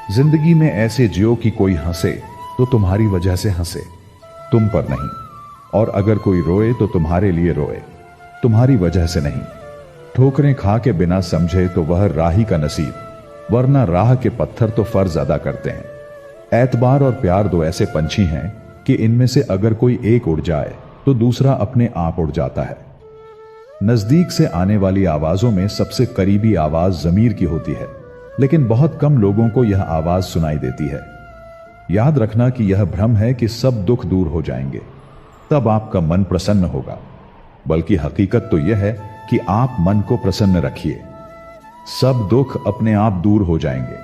जिंदगी में ऐसे जियो कि कोई हंसे तो तुम्हारी वजह से हंसे, तुम पर नहीं। और अगर कोई रोए तो तुम्हारे लिए रोए, तुम्हारी वजह से नहीं। ठोकरें खा के बिना समझे तो वह राही का नसीब, वरना राह के पत्थर तो फर्ज अदा करते हैं। एतबार और प्यार दो ऐसे पंछी हैं कि इनमें से अगर कोई एक उड़ जाए तो दूसरा अपने आप उड़ जाता है। नजदीक से आने वाली आवाजों में सबसे करीबी आवाज ज़मीर की होती है, लेकिन बहुत कम लोगों को यह आवाज सुनाई देती है। याद रखना कि यह भ्रम है कि सब दुख दूर हो जाएंगे, तब आपका मन प्रसन्न होगा। बल्कि हकीकत तो यह है कि आप मन को प्रसन्न रखिए, सब दुख अपने आप दूर हो जाएंगे।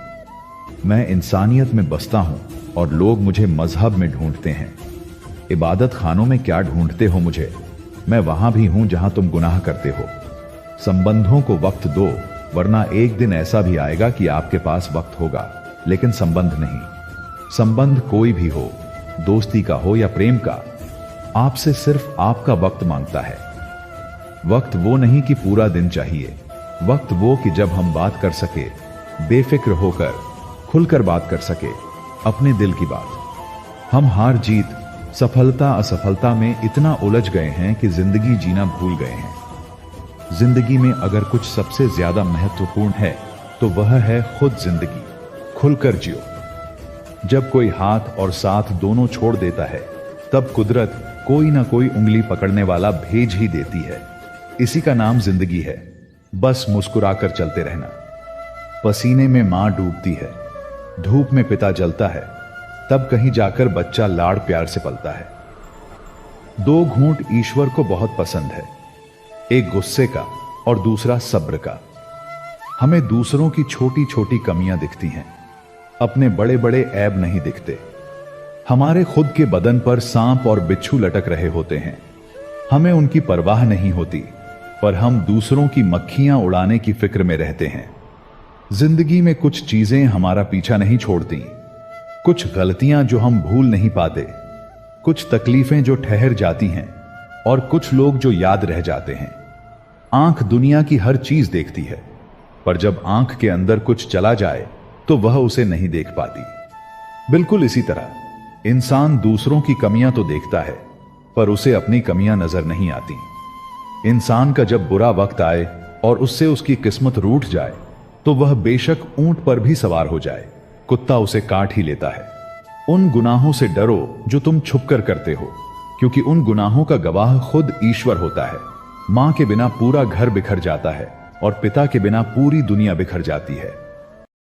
मैं इंसानियत में बसता हूं और लोग मुझे मजहब में ढूंढते हैं। इबादत खानों में क्या ढूंढते हो मुझे, मैं वहां भी हूं जहां तुम गुनाह करते हो। संबंधों को वक्त दो, वरना एक दिन ऐसा भी आएगा कि आपके पास वक्त होगा लेकिन संबंध नहीं। संबंध कोई भी हो, दोस्ती का हो या प्रेम का, आपसे सिर्फ आपका वक्त मांगता है। वक्त वो नहीं कि पूरा दिन चाहिए, वक्त वो कि जब हम बात कर सके, बेफिक्र होकर खुलकर बात कर सके अपने दिल की बात। हम हार जीत, सफलता असफलता में इतना उलझ गए हैं कि जिंदगी जीना भूल गए हैं। जिंदगी में अगर कुछ सबसे ज्यादा महत्वपूर्ण है तो वह है खुद जिंदगी। खुलकर जियो। जब कोई हाथ और साथ दोनों छोड़ देता है, तब कुदरत कोई ना कोई उंगली पकड़ने वाला भेज ही देती है। इसी का नाम जिंदगी है। बस मुस्कुराकर चलते रहना। पसीने में मां डूबती है, धूप में पिता जलता है, तब कहीं जाकर बच्चा लाड़ प्यार से पलता है। दो घूंट ईश्वर को बहुत पसंद है, एक गुस्से का और दूसरा सब्र का। हमें दूसरों की छोटी छोटी कमियां दिखती हैं, अपने बड़े बड़े ऐब नहीं दिखते। हमारे खुद के बदन पर सांप और बिच्छू लटक रहे होते हैं, हमें उनकी परवाह नहीं होती, पर हम दूसरों की मक्खियां उड़ाने की फिक्र में रहते हैं। जिंदगी में कुछ चीजें हमारा पीछा नहीं छोड़ती, कुछ गलतियां जो हम भूल नहीं पाते, कुछ तकलीफें जो ठहर जाती हैं, और कुछ लोग जो याद रह जाते हैं। आंख दुनिया की हर चीज देखती है, पर जब आंख के अंदर कुछ चला जाए तो वह उसे नहीं देख पाती। बिल्कुल इसी तरह इंसान दूसरों की कमियां तो देखता है, पर उसे अपनी कमियां नजर नहीं आती। इंसान का जब बुरा वक्त आए और उससे उसकी किस्मत रूठ जाए, तो वह बेशक ऊंट पर भी सवार हो जाए, कुत्ता उसे काट ही लेता है। उन गुनाहों से डरो जो तुम छुपकर करते हो, क्योंकि उन गुनाहों का गवाह खुद ईश्वर होता है। मां के बिना पूरा घर बिखर जाता है और पिता के बिना पूरी दुनिया बिखर जाती है।